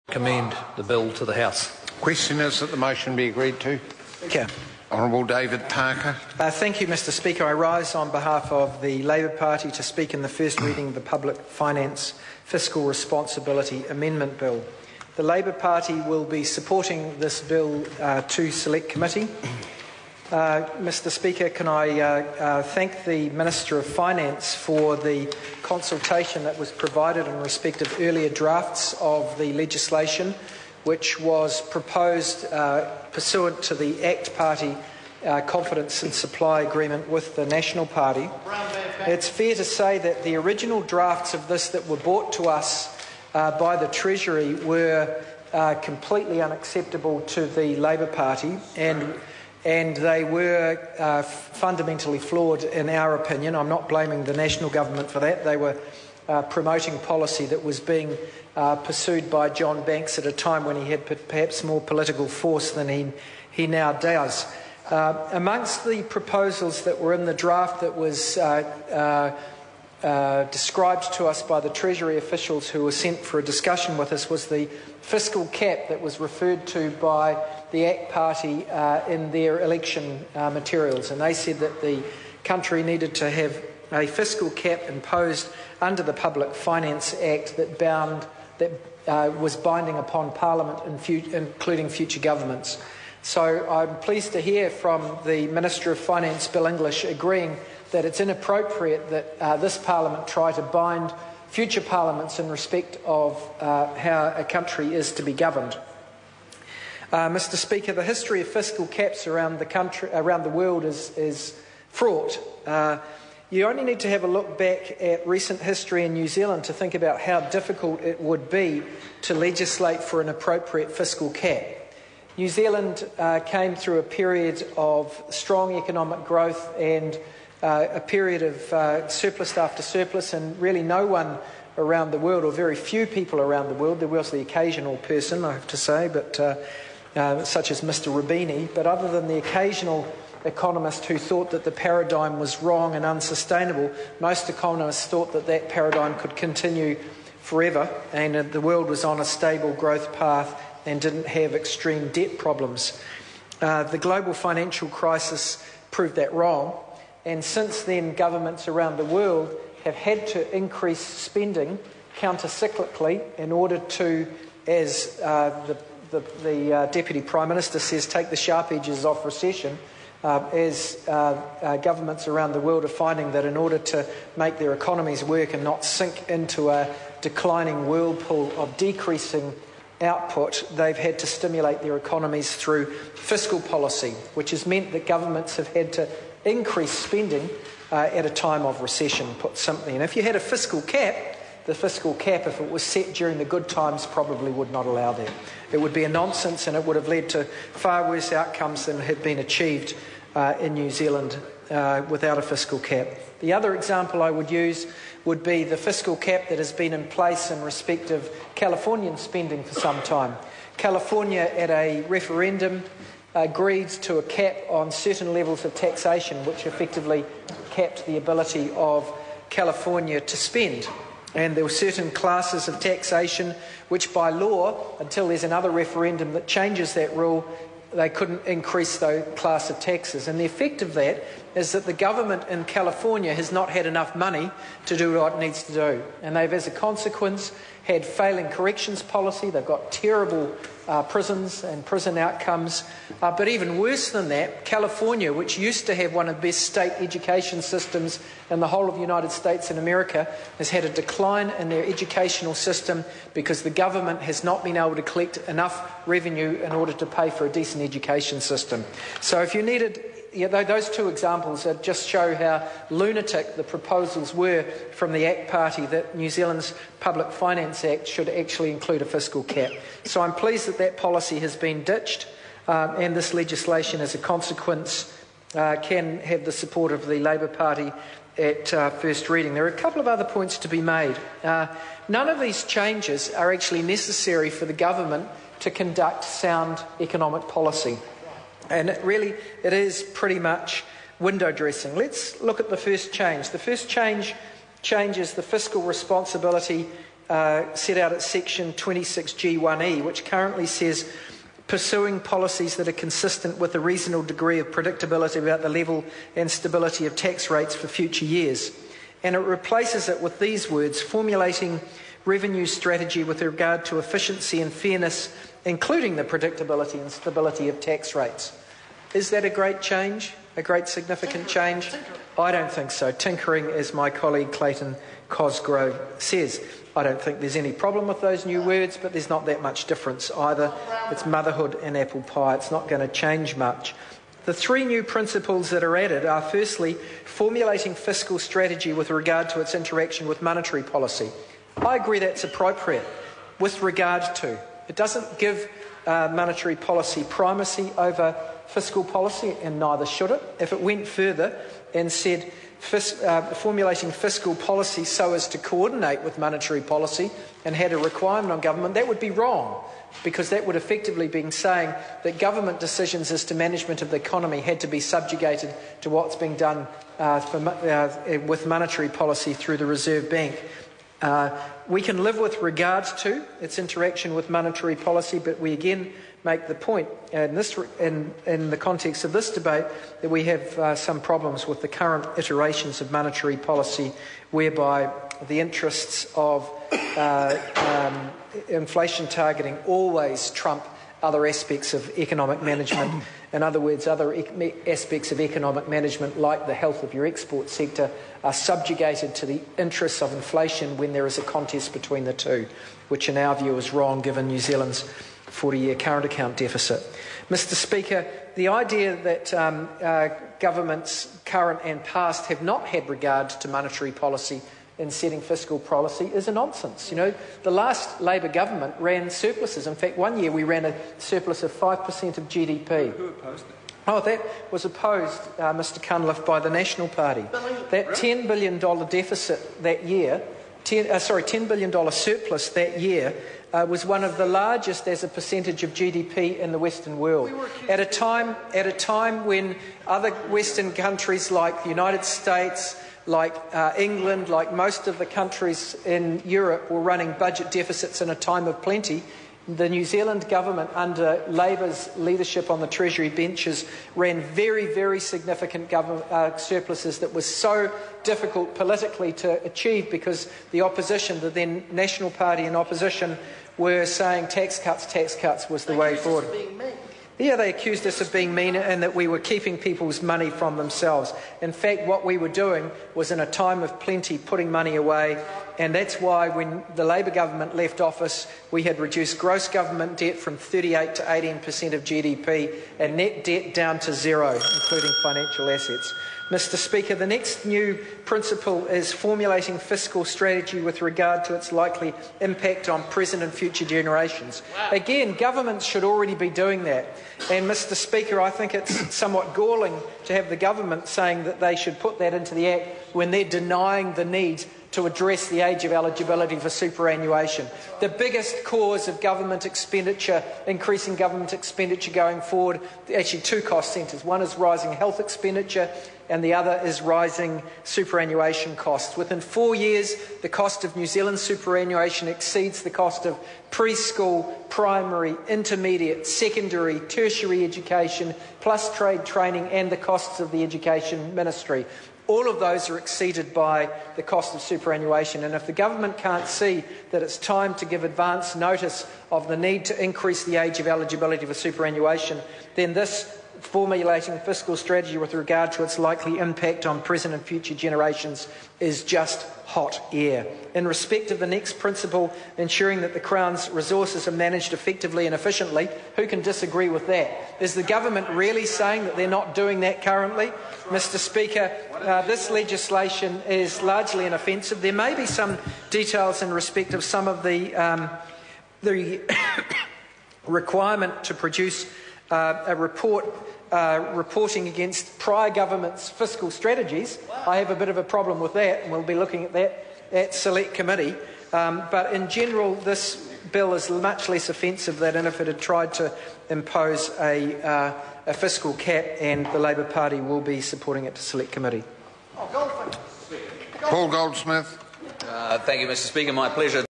Commend the bill to the House. Question is that the motion be agreed to. Speaker. Honourable David Parker. Thank you, Mr Speaker. I rise on behalf of the Labour Party to speak in the first reading of the Public Finance Fiscal Responsibility Amendment Bill. The Labour Party will be supporting this bill to Select Committee. Mr Speaker, can I thank the Minister of Finance for the consultation that was provided in respect of earlier drafts of the legislation, which was proposed pursuant to the ACT Party Confidence and Supply Agreement with the National Party. It's fair to say that the original drafts of this that were brought to us by the Treasury were completely unacceptable to the Labour Party, and they were fundamentally flawed in our opinion. I'm not blaming the National Government for that. They were promoting policy that was being pursued by John Banks at a time when he had perhaps more political force than he now does. Amongst the proposals that were in the draft that was described to us by the Treasury officials who were sent for a discussion with us was the fiscal cap that was referred to by the ACT Party in their election materials. And they said that the country needed to have a fiscal cap imposed under the Public Finance Act that was binding upon Parliament, including future governments. So I'm pleased to hear from the Minister of Finance, Bill English, agreeing that it's inappropriate that this Parliament try to bind future parliaments in respect of how a country is to be governed. Mr Speaker, the history of fiscal caps around the world is fraught. You only need to have a look back at recent history in New Zealand to think about how difficult it would be to legislate for an appropriate fiscal cap. New Zealand came through a period of strong economic growth and a period of surplus after surplus, and really no one around the world, or very few people around the world, there was the occasional person, I have to say, but such as Mr Rubini, but other than the occasional economist who thought that the paradigm was wrong and unsustainable, most economists thought that that paradigm could continue forever and the world was on a stable growth path and didn't have extreme debt problems. The global financial crisis proved that wrong, and since then governments around the world have had to increase spending counter-cyclically in order to, as the Deputy Prime Minister says, take the sharp edges off recession, as governments around the world are finding that in order to make their economies work and not sink into a declining whirlpool of decreasing output, they've had to stimulate their economies through fiscal policy, which has meant that governments have had to increase spending at a time of recession, put simply. And if you had a fiscal cap, the fiscal cap, if it was set during the good times, probably would not allow that. It would be a nonsense, and it would have led to far worse outcomes than had been achieved in New Zealand without a fiscal cap. The other example I would use would be the fiscal cap that has been in place in respect of Californian spending for some time. California, at a referendum, agreed to a cap on certain levels of taxation, which effectively capped the ability of California to spend. And there were certain classes of taxation which by law, until there's another referendum that changes that rule, they couldn't increase those class of taxes. And the effect of that is that the government in California has not had enough money to do what it needs to do. And they've, as a consequence, had failing corrections policy. They've got terrible prisons and prison outcomes. But even worse than that, California, which used to have one of the best state education systems in the whole of the United States and America, has had a decline in their educational system because the government has not been able to collect enough revenue in order to pay for a decent education system. So if you needed... those two examples just show how lunatic the proposals were from the ACT Party that New Zealand's Public Finance Act should actually include a fiscal cap. So I'm pleased that that policy has been ditched, and this legislation as a consequence can have the support of the Labour Party at first reading. There are a couple of other points to be made. None of these changes are actually necessary for the government to conduct sound economic policy. And it is pretty much window dressing. Let's look at the first change. The first change changes the fiscal responsibility set out at section 26G1E, which currently says pursuing policies that are consistent with a reasonable degree of predictability about the level and stability of tax rates for future years. And it replaces it with these words: formulating revenue strategy with regard to efficiency and fairness, including the predictability and stability of tax rates. Is that a great change? A great significant change? I don't think so. Tinkering, as my colleague Clayton Cosgrove says. I don't think there's any problem with those new words, but there's not that much difference either. It's motherhood and apple pie. It's not going to change much. The three new principles that are added are, firstly, formulating fiscal strategy with regard to its interaction with monetary policy. I agree that's appropriate with regard to. It doesn't give monetary policy primacy over fiscal policy, and neither should it. If it went further and said formulating fiscal policy so as to coordinate with monetary policy and had a requirement on government, that would be wrong, because that would effectively be saying that government decisions as to management of the economy had to be subjugated to what's being done with monetary policy through the Reserve Bank. We can live with regard to its interaction with monetary policy, but we again make the point in the context of this debate that we have some problems with the current iterations of monetary policy, whereby the interests of inflation targeting always trump other aspects of economic management. In other words, other aspects of economic management, like the health of your export sector, are subjugated to the interests of inflation when there is a contest between the two, which in our view is wrong given New Zealand's 40-year current account deficit. Mr. Speaker, the idea that governments, current and past, have not had regard to monetary policy in setting fiscal policy is a nonsense. You know, the last Labor government ran surpluses. In fact, one year we ran a surplus of 5% of GDP. Who opposed it? Oh, that was opposed, Mr. Cunliffe, by the National Party. That $10 billion deficit that year, $10 billion surplus that year, was one of the largest as a percentage of GDP in the Western world. At a time when other Western countries like the United States, like England, like most of the countries in Europe were running budget deficits in a time of plenty, the New Zealand government, under Labour's leadership on the Treasury benches, ran very, very significant surpluses that was so difficult politically to achieve because the opposition, the then National Party and opposition, were saying tax cuts was the way forward. Yeah, they accused us of being mean and that we were keeping people's money from themselves. In fact, what we were doing was, in a time of plenty, putting money away, and that's why when the Labor government left office, we had reduced gross government debt from 38 to 18% of GDP and net debt down to zero, including financial assets. Mr. Speaker, the next new principle is formulating fiscal strategy with regard to its likely impact on present and future generations. Again, governments should already be doing that. And, Mr. Speaker, I think it's somewhat galling to have the government saying that they should put that into the Act when they're denying the need to address the age of eligibility for superannuation. The biggest cause of government expenditure, increasing government expenditure going forward, actually two cost centres. One is rising health expenditure and the other is rising superannuation costs. Within 4 years, the cost of New Zealand superannuation exceeds the cost of preschool, primary, intermediate, secondary, tertiary education, plus trade training and the costs of the Education Ministry. All of those are exceeded by the cost of superannuation, and if the government can't see that it's time to give advance notice of the need to increase the age of eligibility for superannuation, then this formulating fiscal strategy with regard to its likely impact on present and future generations is just hot air. In respect of the next principle, ensuring that the Crown's resources are managed effectively and efficiently, who can disagree with that? Is the government really saying that they're not doing that currently? Mr. Speaker, this legislation is largely inoffensive. There may be some details in respect of some of the requirement to produce a report reporting against prior governments' fiscal strategies. I have a bit of a problem with that, and we'll be looking at that at Select Committee. But in general, this bill is much less offensive than if it had tried to impose a fiscal cap, and the Labor Party will be supporting it to Select Committee. Paul Goldsmith. Thank you, Mr. Speaker. My pleasure.